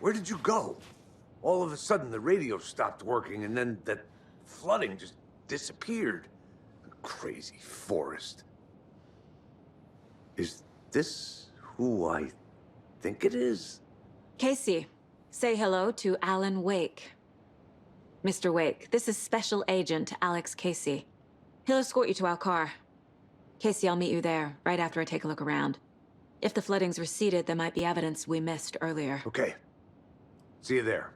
Where did you go? All of a sudden, the radio stopped working, and then that flooding just disappeared. Crazy forest. Is this who I think it is? Casey, say hello to Alan Wake. Mr. Wake, this is Special Agent Alex Casey. He'll escort you to our car. Casey, I'll meet you there, right after I take a look around. If the flooding's receded, there might be evidence we missed earlier. Okay. See you there.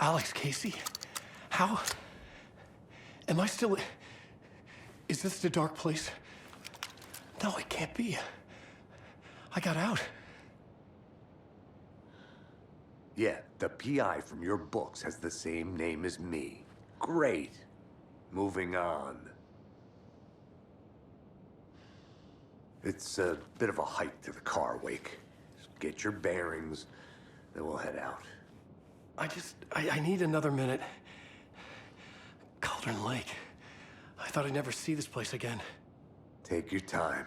Alex Casey? How? Am I still... Is this the dark place? No, it can't be. I got out. Yeah, the PI from your books has the same name as me. Great. Moving on. It's a bit of a hike to the car, Wake. Just get your bearings, then we'll head out. I need another minute. Cauldron Lake. I thought I'd never see this place again. Take your time.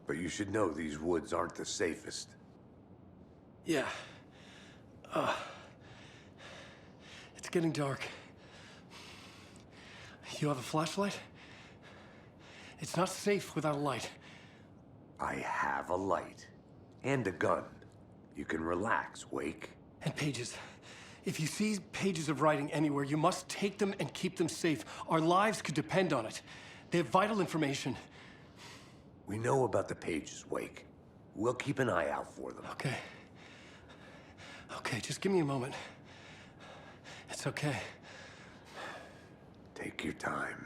But you should know these woods aren't the safest. Yeah. It's getting dark. You have a flashlight? It's not safe without a light. I have a light. And a gun. You can relax, Wake. And pages. If you see pages of writing anywhere, you must take them and keep them safe. Our lives could depend on it. They have vital information. We know about the pages, Wake. We'll keep an eye out for them. Okay. Okay, just give me a moment. It's okay. Take your time.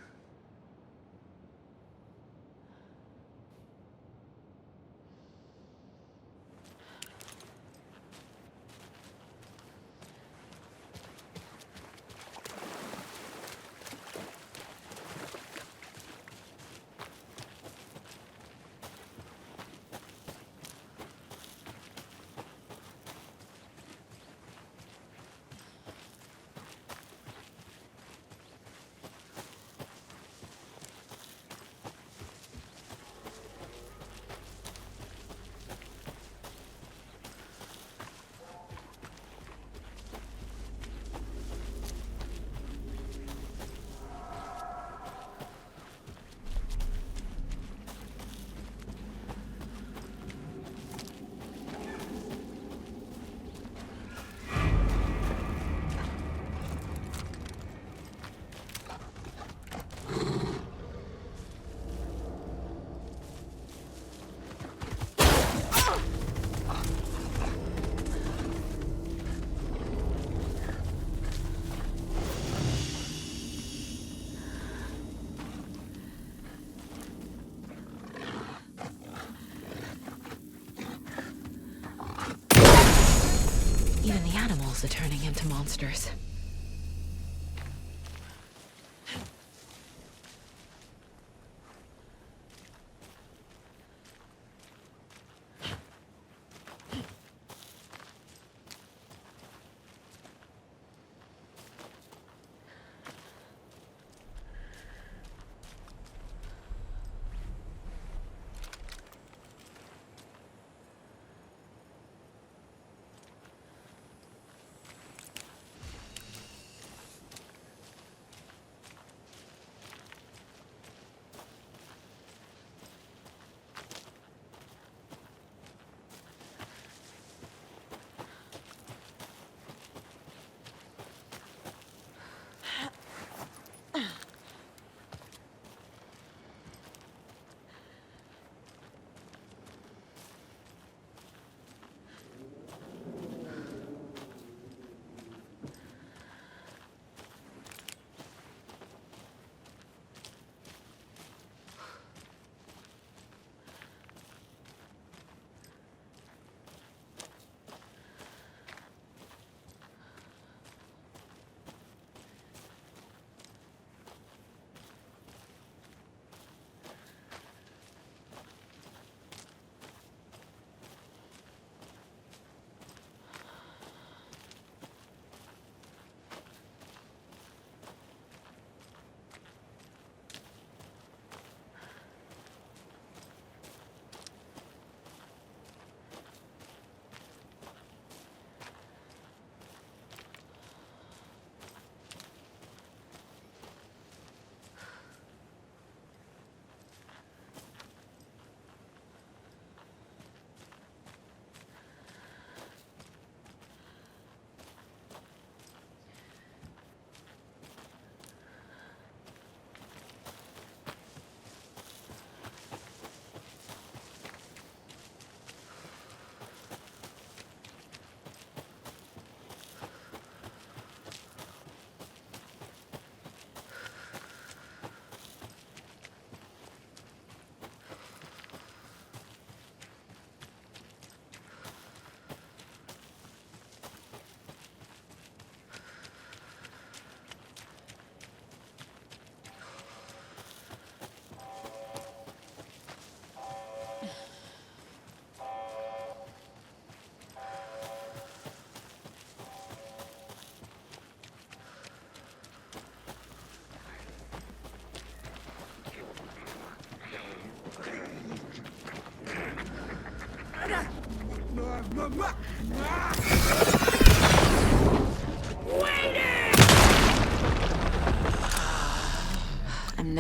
Even the animals are turning into monsters.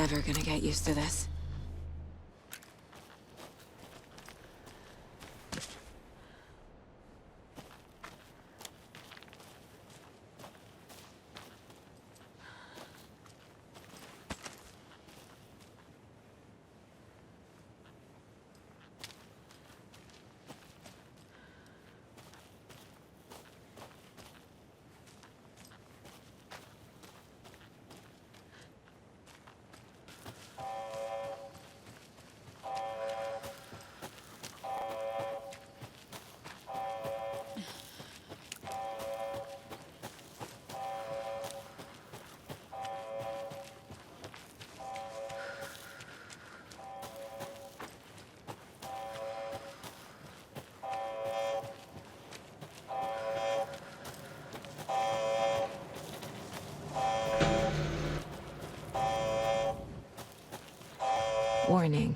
never gonna get used to this. Warning.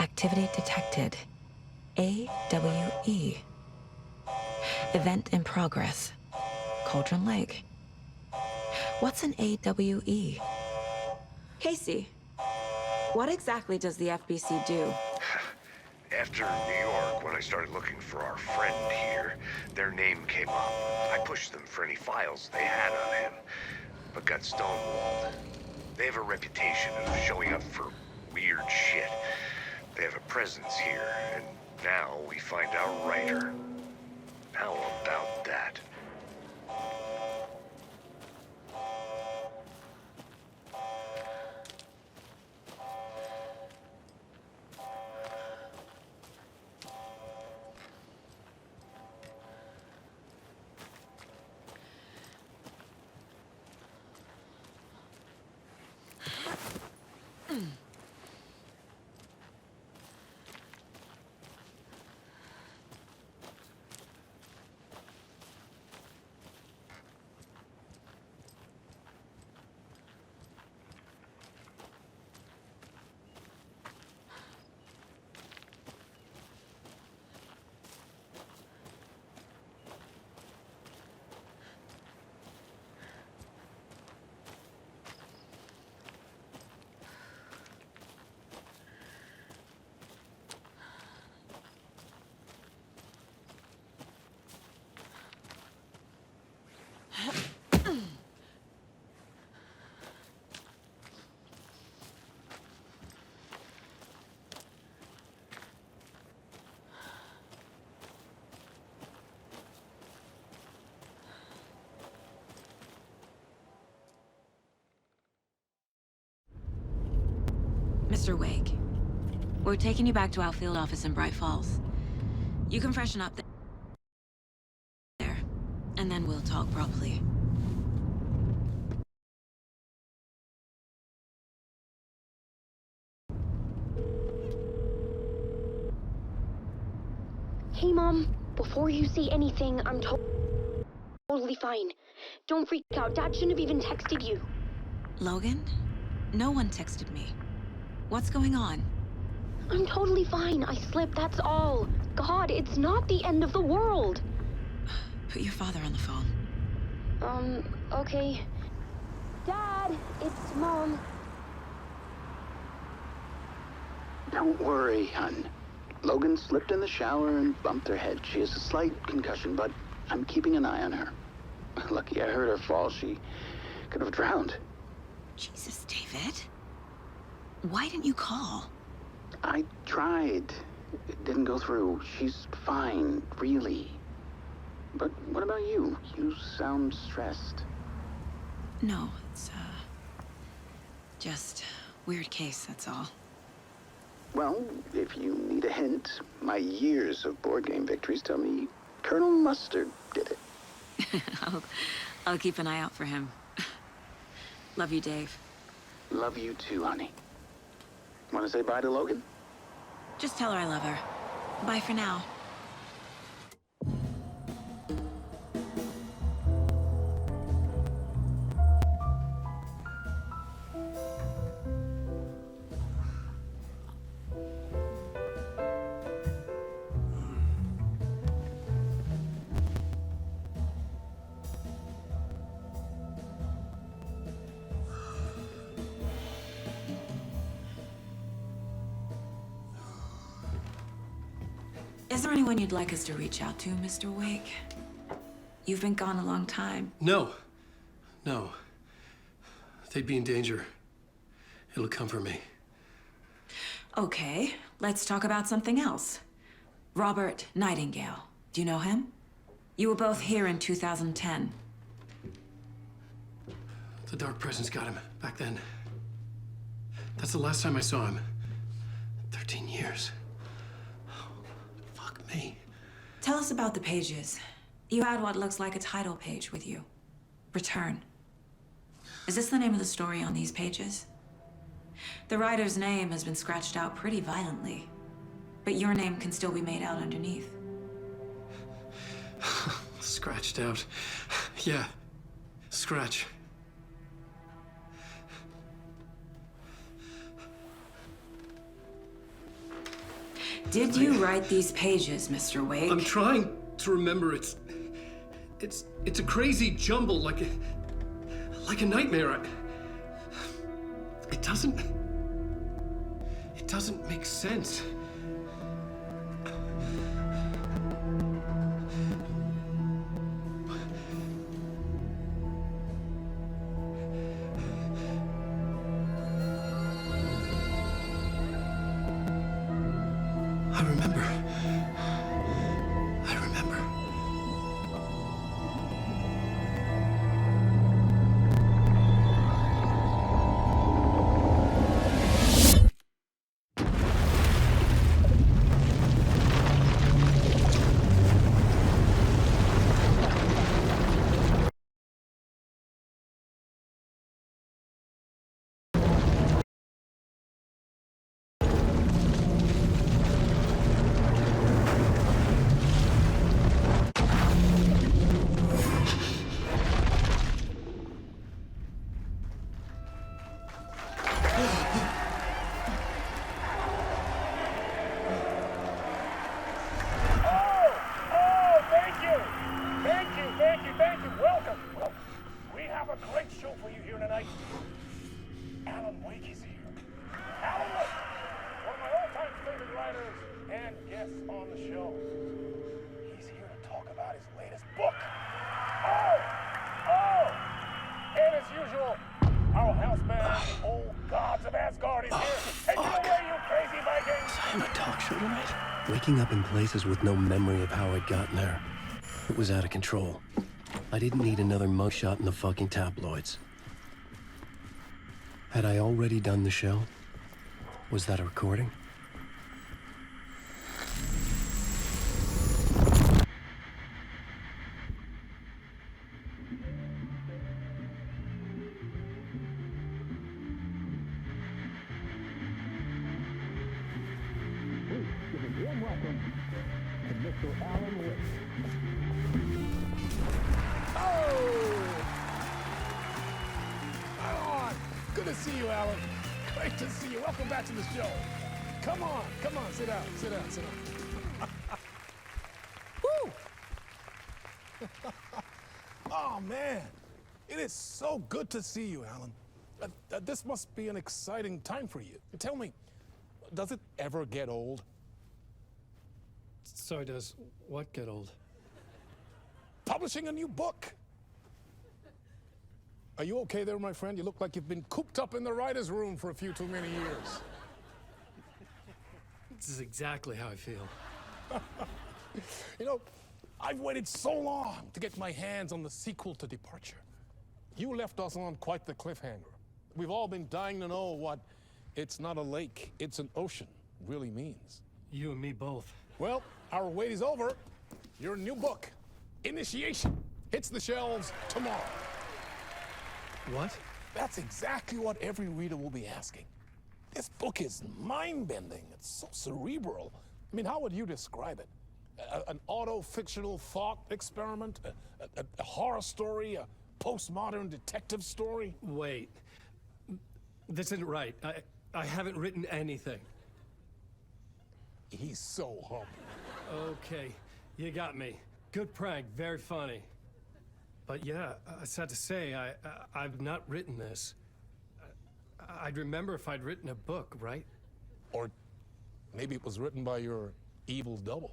Activity detected. AWE. Event in progress. Cauldron Lake. What's an AWE? Casey, what exactly does the FBC do? After New York, when I started looking for our friend here, their name came up. I pushed them for any files they had on him, but got stonewalled. They have a reputation of showing up for weird shit. They have a presence here, and now we find our writer. How about that? Mr. Wake, we're taking you back to our field office in Bright Falls. You can freshen up there, and then we'll talk properly. Hey, Mom. Before you say anything, I'm totally fine. Don't freak out. Dad shouldn't have even texted you. Logan? No one texted me. What's going on? I'm totally fine. I slipped, that's all. God, it's not the end of the world. Put your father on the phone. Okay. Dad, it's Mom. Don't worry, hon. Logan slipped in the shower and bumped her head. She has a slight concussion, but I'm keeping an eye on her. Lucky I heard her fall. She could have drowned. Jesus, David. Why didn't you call? I tried. It didn't go through. She's fine, really. But what about you? You sound stressed. No, it's, just weird case, that's all. Well, if you need a hint, my years of board game victories tell me Colonel Mustard did it. I'll keep an eye out for him. Love you, Dave. Love you too, honey. Want to say bye to Logan? Just tell her I love her. Bye for now. Is there anyone you'd like us to reach out to, Mr. Wake? You've been gone a long time. No. No. They'd be in danger. It'll come for me. Okay, let's talk about something else. Robert Nightingale. Do you know him? You were both here in 2010. The Dark Presence got him back then. That's the last time I saw him. 13 years. Oh, fuck me. Tell us about the pages. You had what looks like a title page with you. Return. Is this the name of the story on these pages? The writer's name has been scratched out pretty violently, but your name can still be made out underneath. Scratched out. Yeah. Scratch. Did you write these pages, Mr. Wake? I'm trying to remember. It's a crazy jumble, like a nightmare. It doesn't make sense. I remember. Thank you. Welcome. We have a great show for you here tonight. Alan Wake is here. Alan Wake, one of my all-time favorite writers and guests on the show. He's here to talk about his latest book. And as usual, our house band, the old gods of Asgard, is here. Take it away, you crazy Vikings! I'm a talk show tonight. Waking up in places with no memory of how I'd gotten there. It was out of control. I didn't need another mugshot in the fucking tabloids. Had I already done the show? Was that a recording? Warm welcome to Mr. Alan Wake. Good to see you, Alan. Great to see you. Welcome back to the show. Come on, sit down. Woo! Oh, man. It is so good to see you, Alan. This must be an exciting time for you. Tell me, does it ever get old? Sorry, does what get old? Publishing a new book. Are you okay there, my friend? You look like you've been cooped up in the writer's room for a few too many years. This is exactly how I feel. You know, I've waited so long to get my hands on the sequel to Departure. You left us on quite the cliffhanger. We've all been dying to know what "it's not a lake, it's an ocean" really means. You and me both. Well, our wait is over. Your new book, Initiation, hits the shelves tomorrow. What? That's exactly what every reader will be asking. This book is mind-bending. It's so cerebral. I mean, how would you describe it? An auto-fictional thought experiment? A horror story? A postmodern detective story? Wait. This isn't right. I haven't written anything. He's so humble. Okay, you got me. Good prank, very funny. But yeah, sad to say, I've not written this. I'd remember if I'd written a book, right? Or maybe it was written by your evil double.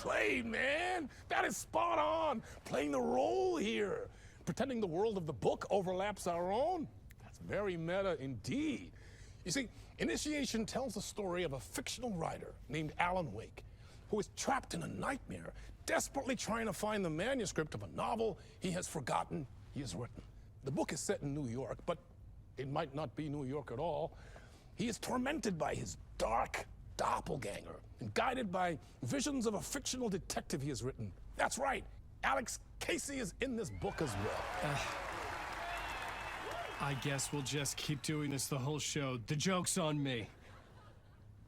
played, man. That is spot on. Playing the role here. Pretending the world of the book overlaps our own. That's very meta indeed. You see, Initiation tells the story of a fictional writer named Alan Wake, who is trapped in a nightmare, desperately trying to find the manuscript of a novel he has forgotten he has written. The book is set in New York, but it might not be New York at all. He is tormented by his dark doppelganger and guided by visions of a fictional detective he has written. That's right, Alex Casey is in this book as well. I guess we'll just keep doing this the whole show. The joke's on me.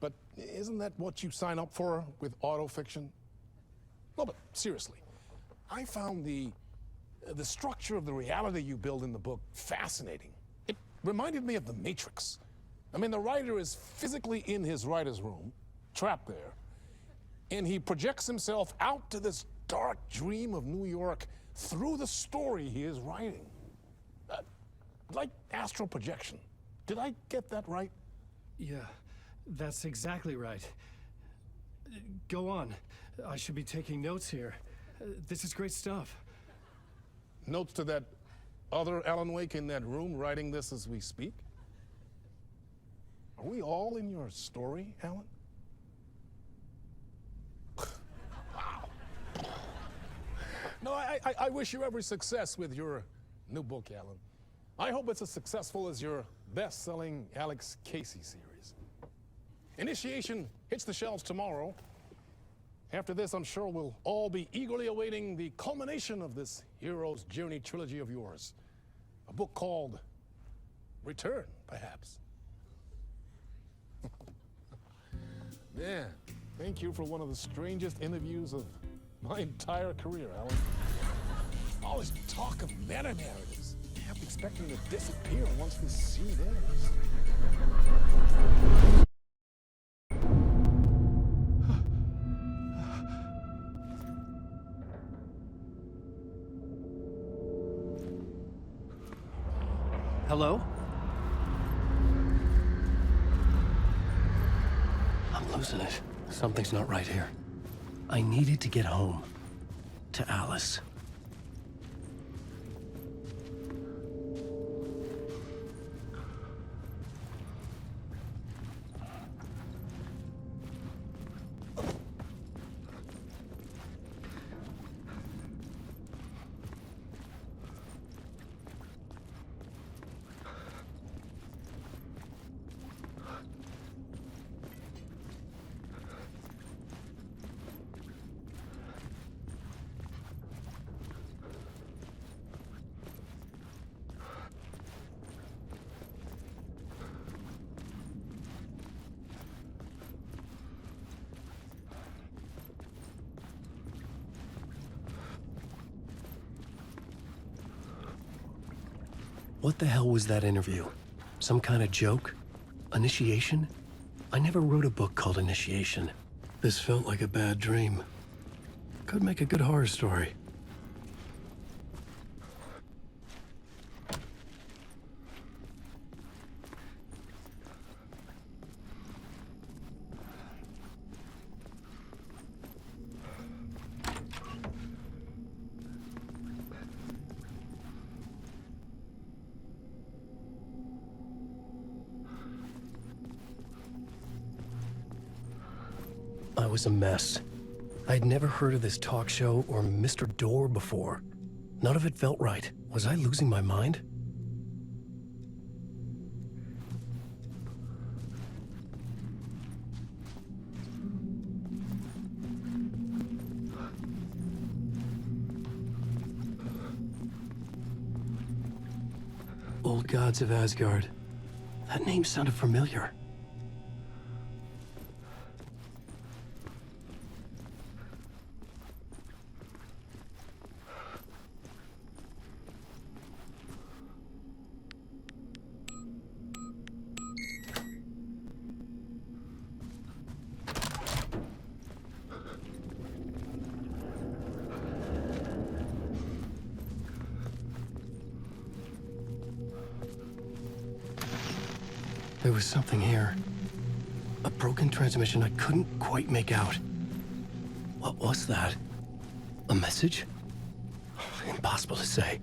But isn't that what you sign up for with autofiction? No, but seriously, I found the structure of the reality you build in the book fascinating. It reminded me of The Matrix. I mean, the writer is physically in his writer's room, trapped there, and he projects himself out to this dark dream of New York through the story he is writing. Like astral projection. Did I get that right? Yeah, that's exactly right. Go on. I should be taking notes here. This is great stuff. Notes to that other Alan Wake in that room writing this as we speak? Are we all in your story, Alan? Wow. No, I wish you every success with your new book, Alan. I hope it's as successful as your best-selling Alex Casey series. Initiation hits the shelves tomorrow. After this, I'm sure we'll all be eagerly awaiting the culmination of this hero's journey trilogy of yours. A book called Return, perhaps. Man, thank you for one of the strangest interviews of my entire career, Alan. All this talk of meta-narratives. I kept expecting to disappear once this scene ends. Hello? I'm losing it. Something's not right here. I needed to get home. To Alice. What the hell was that interview? Some kind of joke? Initiation? I never wrote a book called Initiation. This felt like a bad dream. Could make a good horror story. I was a mess. I'd never heard of this talk show or Mr. Door before. None of it felt right. Was I losing my mind? Old Gods of Asgard. That name sounded familiar. There was something here. A broken transmission I couldn't quite make out. What was that? A message? Impossible to say.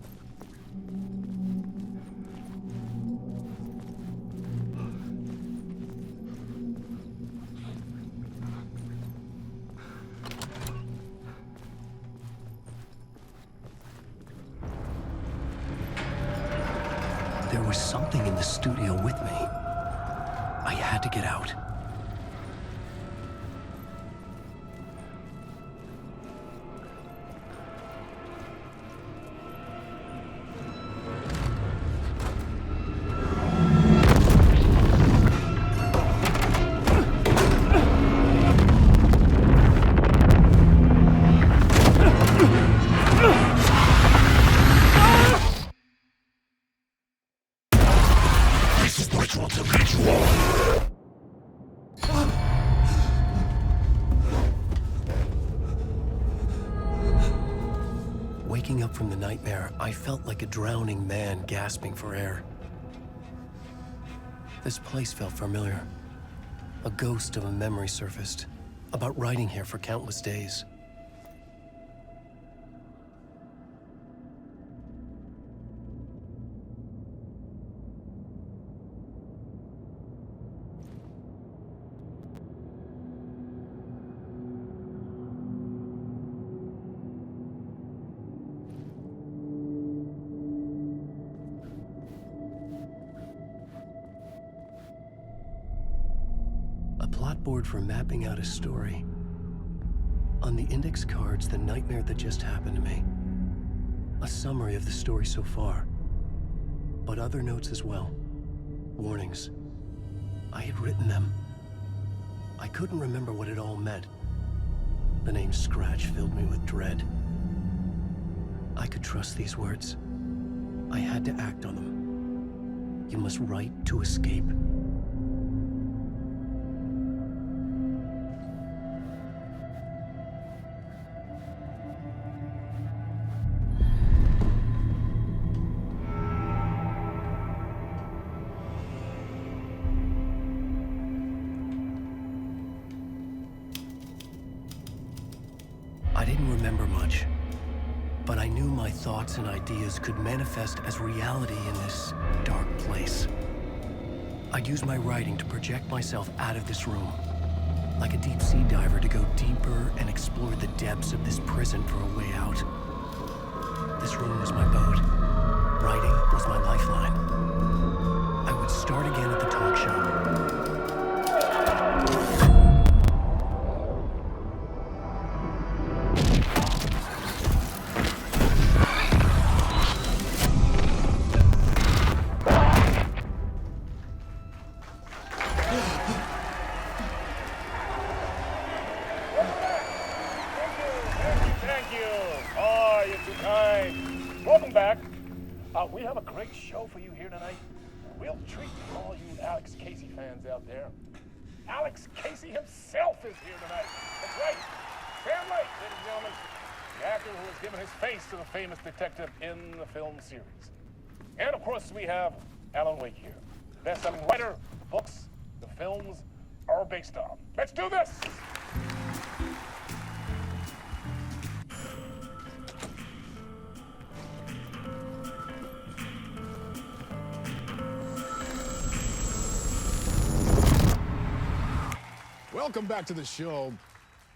There was something in the studio with me. I had to get out. Waking up from the nightmare, I felt like a drowning man gasping for air. This place felt familiar. A ghost of a memory surfaced, about riding here for countless days. A plot board for mapping out a story. On the index cards, the nightmare that just happened to me. A summary of the story so far. But other notes as well. Warnings. I had written them. I couldn't remember what it all meant. The name Scratch filled me with dread. I could trust these words. I had to act on them. You must write to escape. I didn't remember much, but I knew my thoughts and ideas could manifest as reality in this dark place. I'd use my writing to project myself out of this room, like a deep sea diver to go deeper and explore the depths of this prison for a way out. This room was my boat. Writing was my lifeline. I would start again at the talk show. Thank you. Oh, you're too kind. Welcome back. We have a great show for you here tonight. A real treat for all you Alex Casey fans out there. Alex Casey himself is here tonight. That's right. Sam Lake, ladies and gentlemen, the actor who has given his face to the famous detective in the film series. And of course, we have Alan Wake here, best-selling writer, the books, the films are based on. Let's do this. Welcome back to the show.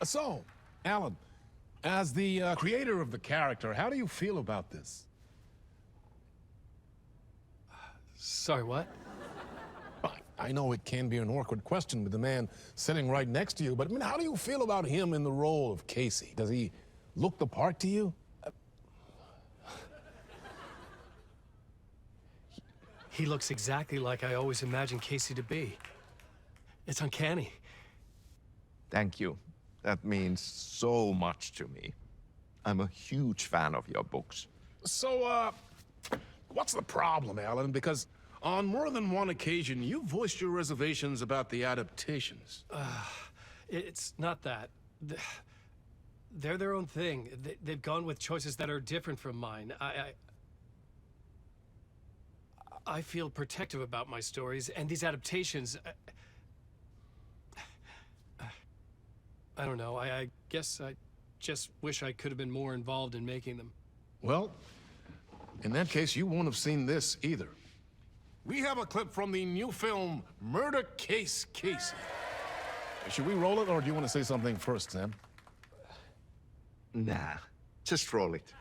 So, Alan, as the creator of the character, how do you feel about this? Sorry, what? I know it can be an awkward question with the man sitting right next to you, but I mean, how do you feel about him in the role of Casey? Does he look the part to you? He looks exactly like I always imagined Casey to be. It's uncanny. Thank you. That means so much to me. I'm a huge fan of your books. So, what's the problem, Alan? Because on more than one occasion, you voiced your reservations about the adaptations. It's not that. They're their own thing. They've gone with choices that are different from mine. I feel protective about my stories, and these adaptations... I don't know. I guess just wish I could have been more involved in making them. Well, in that case, you won't have seen this either. We have a clip from the new film, Murder Case Casey. Should we roll it, or do you want to say something first, Sam? Nah, just roll it.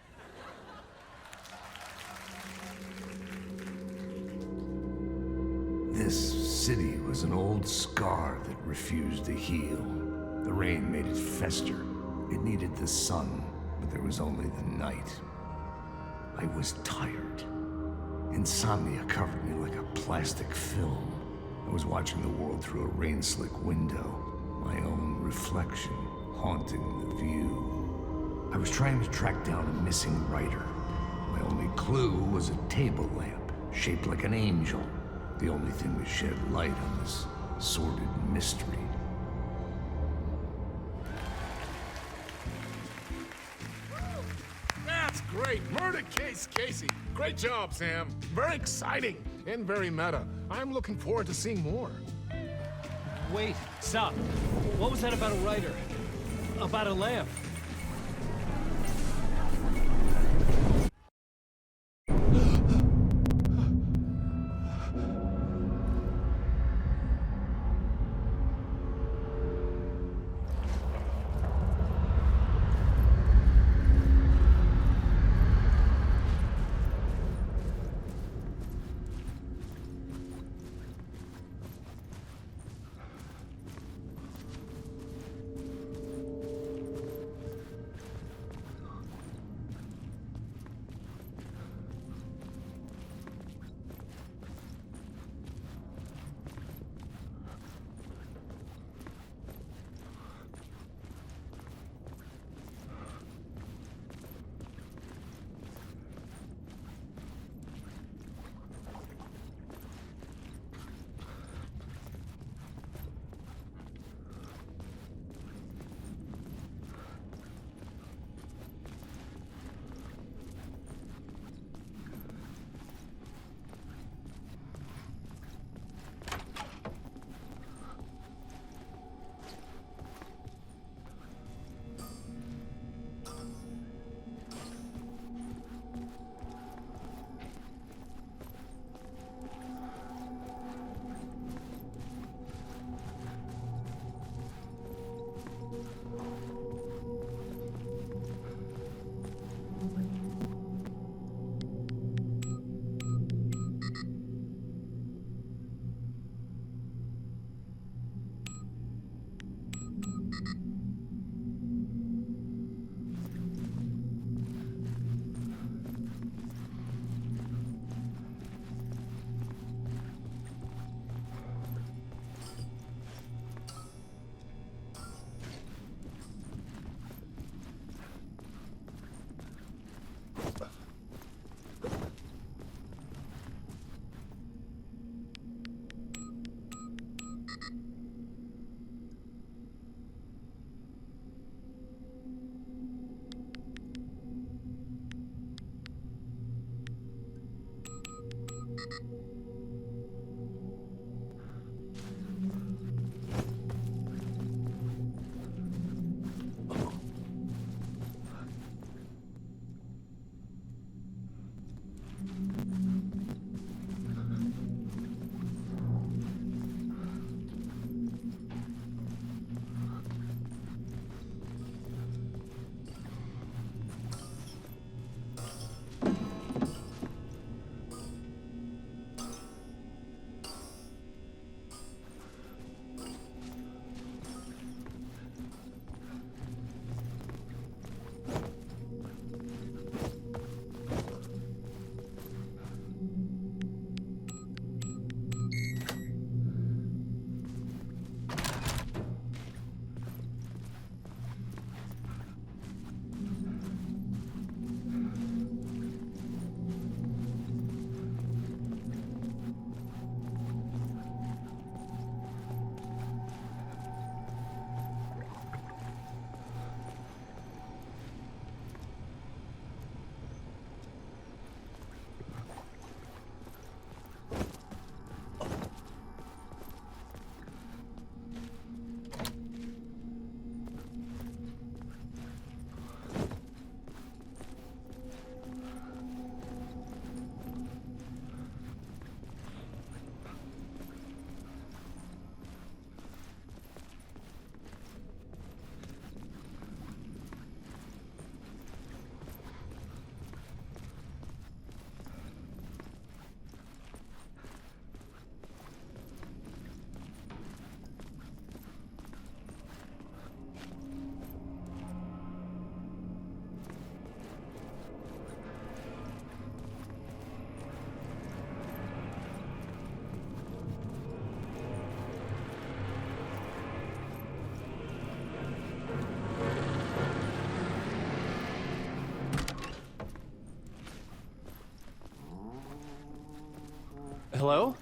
This city was an old scar that refused to heal. The rain made it fester. It needed the sun, but there was only the night. I was tired. Insomnia covered me like a plastic film. I was watching the world through a rain-slick window, my own reflection haunting the view. I was trying to track down a missing writer. My only clue was a table lamp, shaped like an angel. The only thing that shed light on this sordid mystery. That's great! Murder Case Casey! Great job, Sam. Very exciting and very meta. I'm looking forward to seeing more. Wait, stop. What was that about a writer? About a lamp? Hello?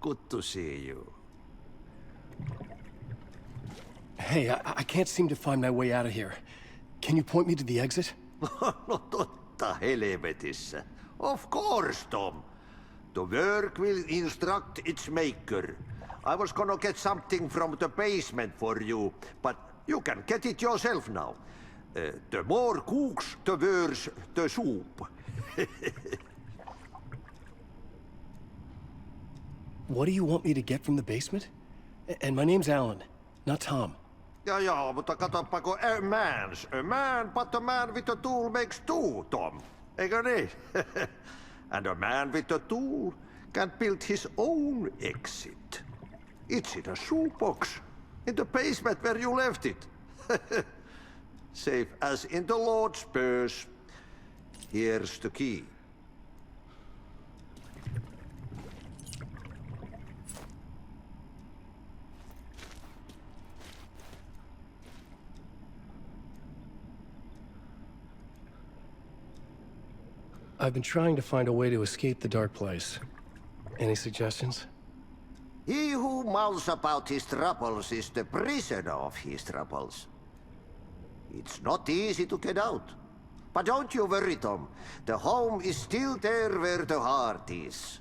Good to see you. Hey, I can't seem to find my way out of here. Can you point me to the exit? No totta helvetissä. Of course, Tom. The work will instruct its maker. I was gonna get something from the basement for you, but you can get it yourself now. The more cooks, the worse the soup. What do you want me to get from the basement? And my name's Alan, not Tom. Ja, mutta katsopako a man, but a man with a tool makes two, Tom. Eikö niin? And a man with a tool can build his own exit. It's in a shoebox, in the basement where you left it. Safe as in the Lord's purse. Here's the key. I've been trying to find a way to escape the dark place. Any suggestions? He who mouths about his troubles is the prisoner of his troubles. It's not easy to get out. But don't you worry, Tom. The home is still there where the heart is.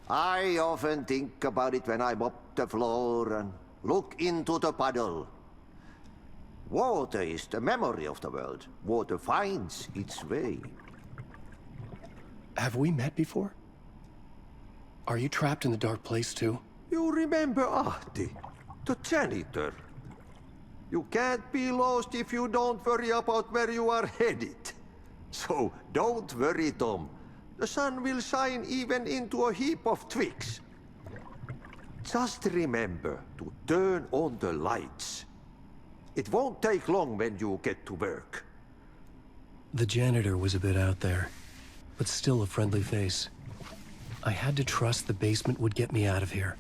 I often think about it when I mop the floor and look into the puddle. Water is the memory of the world. Water finds its way. Have we met before? Are you trapped in the dark place too? You remember Ahti, the janitor. You can't be lost if you don't worry about where you are headed. So don't worry, Tom. The sun will shine even into a heap of twigs. Just remember to turn on the lights. It won't take long when you get to work. The janitor was a bit out there, but still a friendly face. I had to trust the basement would get me out of here.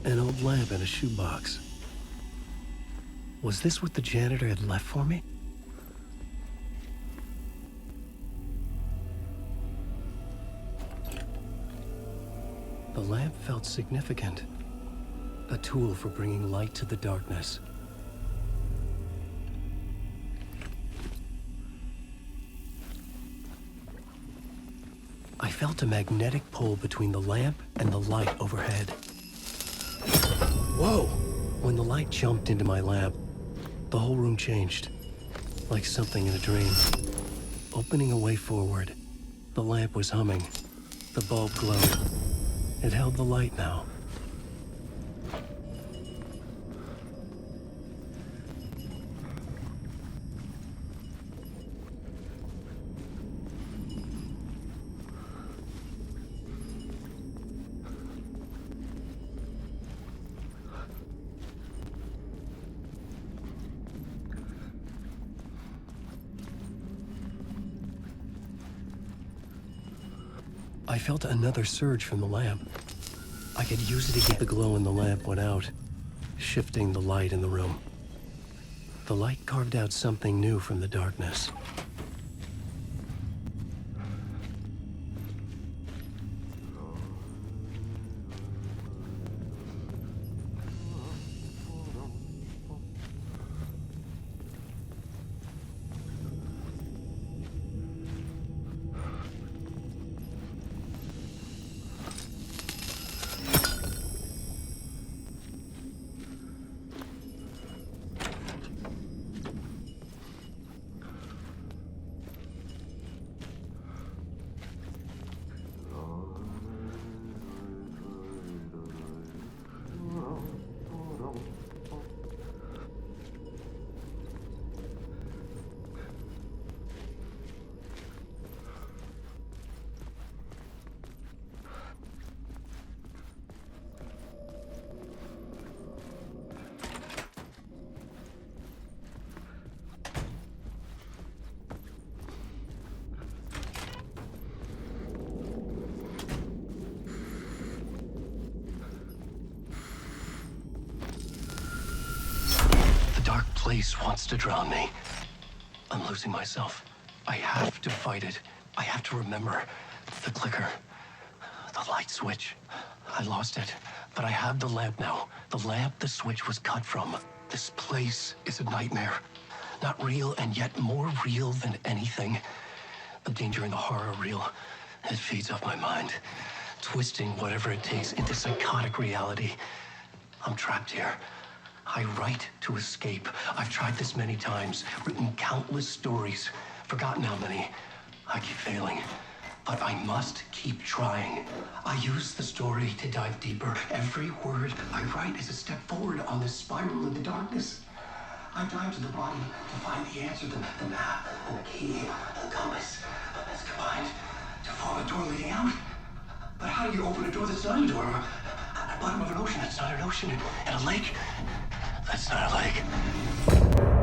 An old lamp in a shoebox. Was this what the janitor had left for me? The lamp felt significant. A tool for bringing light to the darkness. I felt a magnetic pull between the lamp and the light overhead. Whoa! When the light jumped into my lamp, the whole room changed, like something in a dream. Opening a way forward, the lamp was humming. The bulb glowed. It held the light now. I felt another surge from the lamp. I could use it to get the glow in the lamp went out, shifting the light in the room. The light carved out something new from the darkness. place wants to drown me. I'm losing myself. I have to fight it. I have to remember the clicker, the light switch. I lost it, but I have the lamp now. The lamp the switch was cut from. This place is a nightmare. Not real, and yet more real than anything. The danger in the horror reel, it feeds off my mind, twisting whatever it takes into psychotic reality. I'm trapped here. I write to escape. I've tried this many times, written countless stories, forgotten how many. I keep failing, but I must keep trying. I use the story to dive deeper. Every word I write is a step forward on this spiral into darkness. I dive to the body to find the answer, the map, and the key, and the compass. It's combined to form a door leading out. But how do you open a door that's not a door? At the bottom of an ocean that's not an ocean. And a lake that's not a lake.